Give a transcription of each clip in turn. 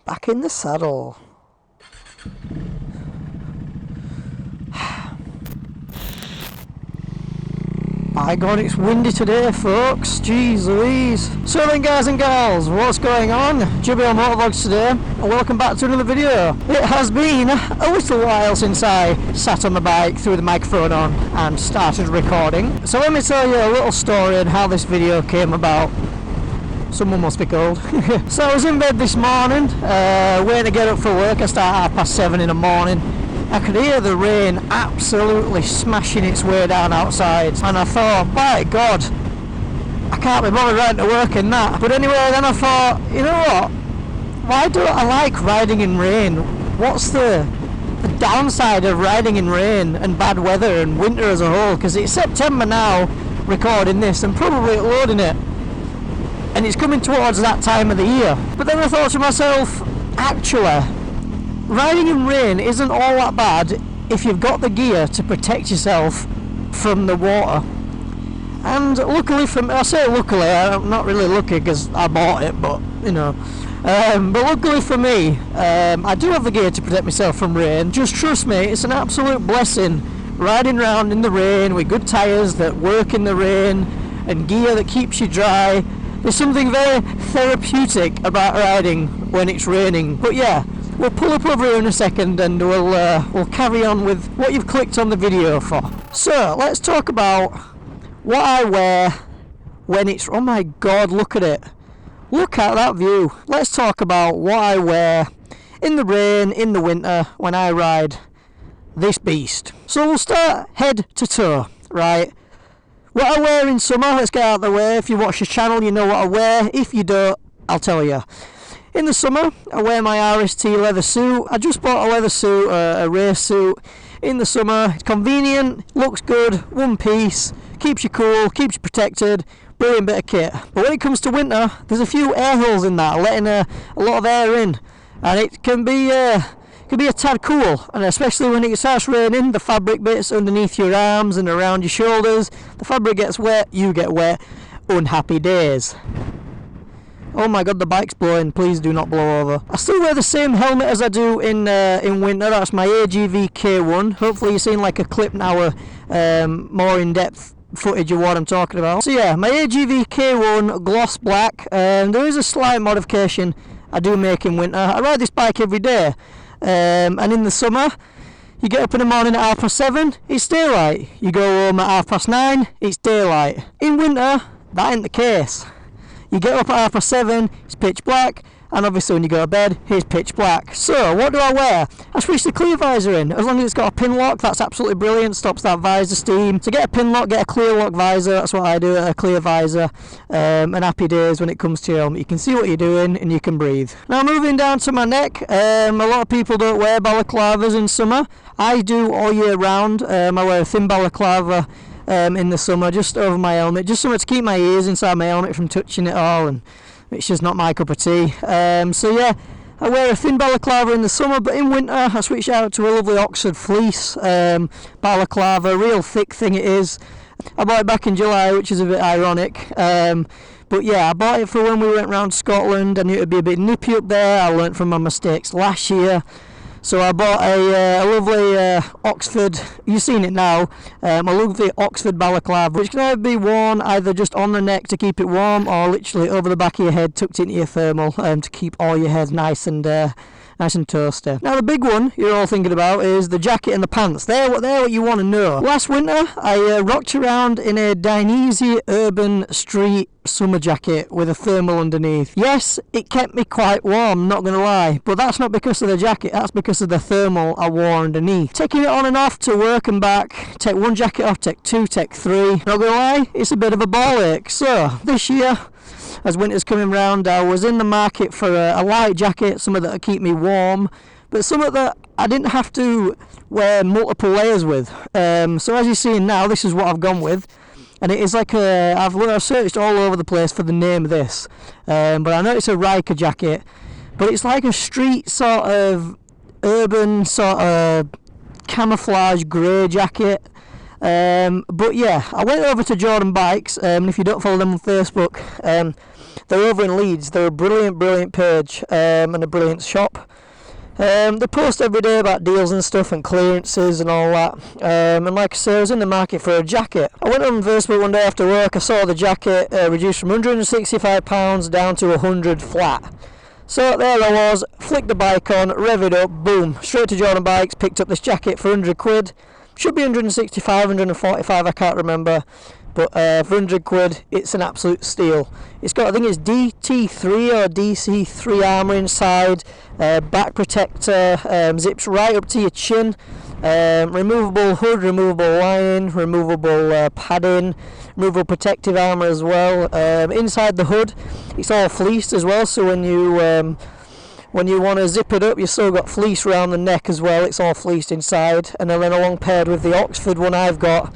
Back in the saddle. My God, it's windy today, folks. Jeez Louise. So then, guys and gals, what's going on? JBL Motovlogs today, and welcome back to another video. It has been a little while since I sat on the bike, threw the microphone on, and started recording. So let me tell you a little story on how this video came about. Someone must be cold. So I was in bed this morning, waiting to get up for work. I start at 7:30 in the morning. I could hear the rain absolutely smashing its way down outside, and I thought, by God, I can't be bothered riding to work in that. But anyway, then I thought, you know what, why don't I like riding in rain? What's the downside of riding in rain and bad weather and winter as a whole? Because it's September now, recording this and probably uploading it, and it's coming towards that time of the year. But then I thought to myself, actually, riding in rain isn't all that bad if you've got the gear to protect yourself from the water. And luckily for me, I say luckily, I'm not really lucky because I bought it, but you know. But luckily for me, I do have the gear to protect myself from rain. Just trust me, it's an absolute blessing riding around in the rain with good tyres that work in the rain and gear that keeps you dry. There's something very therapeutic about riding when it's raining. But yeah, we'll pull up over here in a second and we'll carry on with what you've clicked on the video for. So let's talk about what I wear when it's, oh my God, look at it. Look at that view. Let's talk about what I wear in the rain, in the winter, when I ride this beast. So we'll start head to toe, right? What I wear in summer, let's get out of the way. If you watch the channel, you know what I wear. If you don't, I'll tell you. In the summer, I wear my RST leather suit. I just bought a leather suit, a race suit. In the summer, it's convenient, looks good, one piece, keeps you cool, keeps you protected, brilliant bit of kit. But when it comes to winter, there's a few air holes in that, letting a lot of air in, and it can be a tad cool. And especially when it starts raining, the fabric bits underneath your arms and around your shoulders, the fabric gets wet, you get wet. Unhappy days. Oh my God, the bike's blowing. Please do not blow over. I still wear the same helmet as I do in winter. That's my AGV K1. Hopefully you're seeing like a clip now, more in-depth footage of what I'm talking about. So yeah, my AGV K1 gloss black. There is a slight modification I do make in winter. I ride this bike every day, and in the summer, you get up in the morning at 7:30, it's daylight. You go home at 9:30, it's daylight. In winter, that ain't the case. You get up at 7:30, it's pitch black, and obviously when you go to bed, it's pitch black. So, what do I wear? I switch the clear visor in. As long as it's got a pin lock, that's absolutely brilliant, stops that visor steam. To get a pin lock, get a clear lock visor, that's what I do, a clear visor. And happy days when it comes to your helmet. You can see what you're doing, and you can breathe. Now, moving down to my neck, a lot of people don't wear balaclavas in summer. I do all year round. I wear a thin balaclava in the summer, just over my helmet, just something to keep my ears inside my helmet from touching it all, and it's just not my cup of tea. So yeah, I wear a thin balaclava in the summer, but in winter I switch out to a lovely Oxford fleece balaclava, real thick thing it is. I bought it back in July, which is a bit ironic, but yeah, I bought it for when we went round Scotland. I knew it would be a bit nippy up there. I learnt from my mistakes last year. So I bought a lovely Oxford, you've seen it now, a lovely Oxford balaclava, which can either be worn either just on the neck to keep it warm, or literally over the back of your head, tucked into your thermal, to keep all your head nice and toasty. Now the big one you're all thinking about is the jacket and the pants. They're what you want to know. Last winter I rocked around in a Dainese Urban Street summer jacket with a thermal underneath. Yes, it kept me quite warm, not gonna lie, but that's not because of the jacket, that's because of the thermal I wore underneath. Taking it on and off to work and back, take one jacket off, take two, take three, not gonna lie, it's a bit of a ball ache. So this year, as winter's coming round, I was in the market for a light jacket, something that'll keep me warm, but something that I didn't have to wear multiple layers with. So as you're seeing now, this is what I've gone with. And it is like I've searched all over the place for the name of this, but I know it's a Riker jacket, but it's like a street sort of urban sort of camouflage grey jacket. But yeah, I went over to Jordan Bikes, and if you don't follow them on Facebook, They're over in Leeds. They're a brilliant page and a brilliant shop. They post every day about deals and stuff and clearances and all that. And like I say, I was in the market for a jacket. I went on Facebook one day after work. I saw the jacket reduced from £165 down to 100 flat. So there I was, flicked the bike on, rev it up, boom, straight to Jordan Bikes, picked up this jacket for 100 quid. Should be 165, 145, I can't remember. But for 100 quid, it's an absolute steal. It's got, I think it's DT3 or DC3 armour inside, back protector, zips right up to your chin, removable hood, removable lining, removable padding, removable protective armour as well. Inside the hood, it's all fleeced as well, so when you want to zip it up, you've still got fleece around the neck as well. It's all fleeced inside, and then along paired with the Oxford one I've got,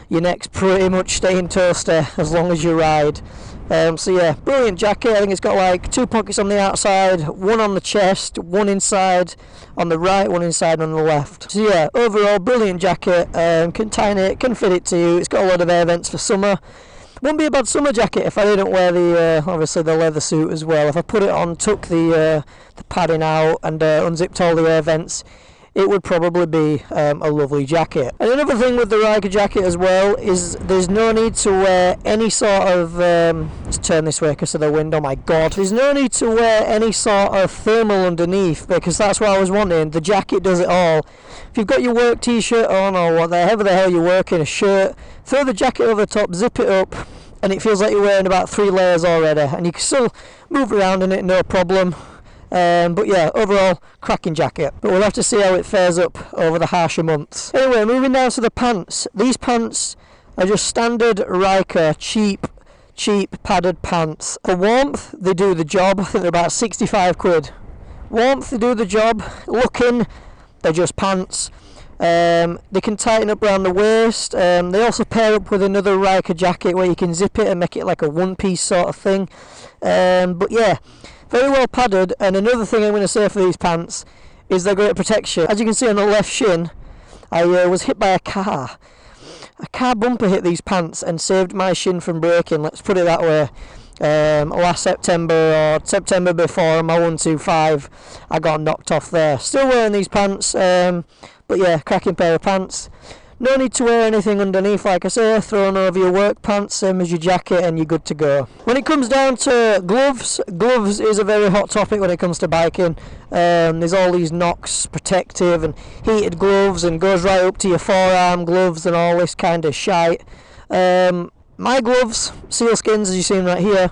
your neck's pretty much staying toasty as long as you ride. So yeah, brilliant jacket. I think it's got like 2 pockets on the outside, one on the chest, one inside on the right, one inside on the left. So yeah, overall brilliant jacket. Can tighten it, can fit it to you. It's got a lot of air vents for summer. Wouldn't be a bad summer jacket if I didn't wear the obviously the leather suit as well. If I put it on, took the padding out and unzipped all the air vents, it would probably be a lovely jacket. And another thing with the Riker jacket as well is there's no need to wear any sort of let's turn this way because of the wind, oh my god. There's no need to wear any sort of thermal underneath, because that's what I was wanting. The jacket does it all. If you've got your work t-shirt on or whatever the hell you're working, a shirt, throw the jacket over the top, zip it up, and it feels like you're wearing about 3 layers already, and you can still move around in it, no problem. But yeah, overall, cracking jacket. But we'll have to see how it fares up over the harsher months. Anyway, moving down to the pants. These pants are just standard Riker, cheap padded pants. For warmth, they do the job. I think they're about 65 quid. Warmth, they do the job. Looking, they're just pants. They can tighten up around the waist. They also pair up with another Riker jacket where you can zip it and make it like a one-piece sort of thing. But yeah, very well padded. And another thing I'm going to say for these pants is they're great protection. As you can see on the left shin, I was hit by a car. A car bumper hit these pants and saved my shin from breaking, let's put it that way. Last September or September before on my 125, I got knocked off there. Still wearing these pants, but yeah, cracking pair of pants. No need to wear anything underneath, like I say, throw on over your work pants, same as your jacket, and you're good to go. When it comes down to gloves, gloves is a very hot topic when it comes to biking. There's all these Nox protective and heated gloves, and goes right up to your forearm gloves and all this kind of shite. My gloves, sealskins, as you see right here,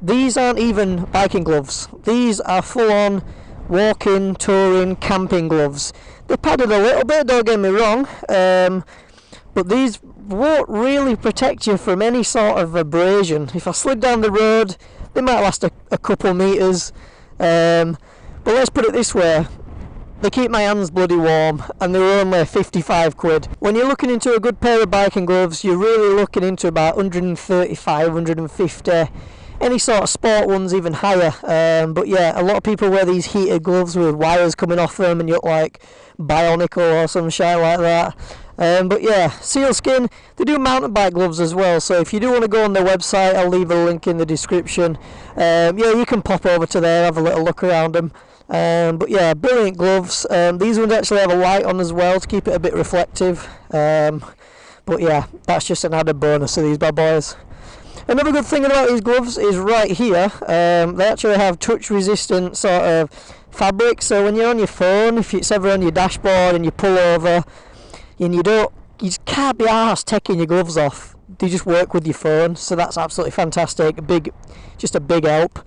these aren't even biking gloves. These are full-on walking, touring, camping gloves. They're padded a little bit, don't get me wrong, but these won't really protect you from any sort of abrasion. If I slid down the road, they might last a couple metres, but let's put it this way, they keep my hands bloody warm, and they're only 55 quid. When you're looking into a good pair of biking gloves, you're really looking into about 135, 150, any sort of sport ones even higher. But yeah, a lot of people wear these heated gloves with wires coming off them and you look like Bionicle or some shit like that. But yeah, sealskin, they do mountain bike gloves as well, so if you do want to go on their website, I'll leave a link in the description. Yeah, you can pop over to there, have a little look around them. But yeah, brilliant gloves. These ones actually have a light on as well to keep it a bit reflective. But yeah, that's just an added bonus to these bad boys. Another good thing about these gloves is right here, they actually have touch resistant sort of fabric, so when you're on your phone, if it's ever on your dashboard and you pull over and you just can't be arsed taking your gloves off, they just work with your phone, so that's absolutely fantastic. Just a big help,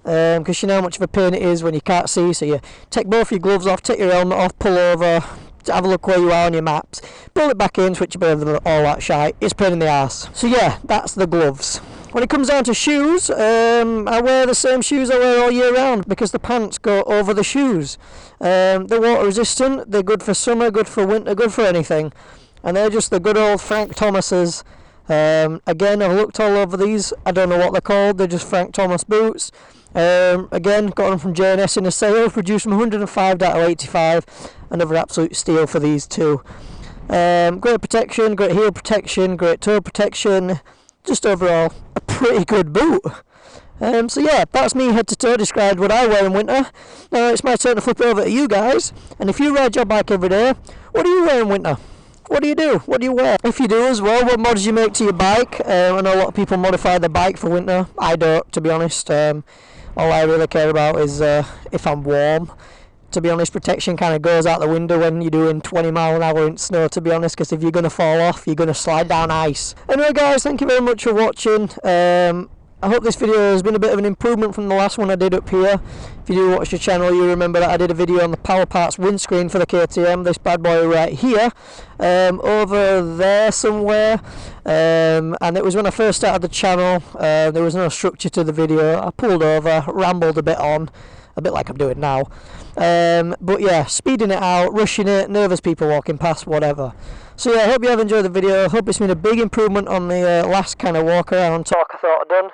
because you know how much of a pain it is when you can't see, so you take both your gloves off, take your helmet off, pull over, have a look where you are on your maps, pull it back in, switch it over, all that shite. It's a pain in the arse. So yeah, that's the gloves. When it comes down to shoes, I wear the same shoes I wear all year round because the pants go over the shoes. They're water resistant, they're good for summer, good for winter, good for anything. And they're just the good old Frank Thomas's. Again, I've looked all over these, I don't know what they're called, they're just Frank Thomas boots. Again, got them from J&S in a sale, reduced from 105 down to 85. Another absolute steal for these two. Great protection, great heel protection, great toe protection, just overall a pretty good boot. So yeah, that's me head to toe described what I wear in winter. Now it's my turn to flip over to you guys, and if you ride your bike every day, what do you wear in winter? What do you do? What do you wear? If you do as well, what mods do you make to your bike? I know a lot of people modify their bike for winter. I don't, to be honest. All I really care about is if I'm warm. To be honest, protection kind of goes out the window when you're doing 20 mile an hour in snow, to be honest, because if you're going to fall off, you're going to slide down ice. Anyway guys, thank you very much for watching. I hope this video has been a bit of an improvement from the last one I did up here. If you do watch the channel, you remember that I did a video on the power parts windscreen for the KTM, this bad boy right here, over there somewhere, and it was when I first started the channel. There was no structure to the video. I pulled over, rambled a bit on, a bit like I'm doing now, but yeah, speeding it out, rushing it, nervous people walking past, whatever. So yeah, I hope you have enjoyed the video. I hope it's been a big improvement on the last kind of walk around talk I thought I'd done.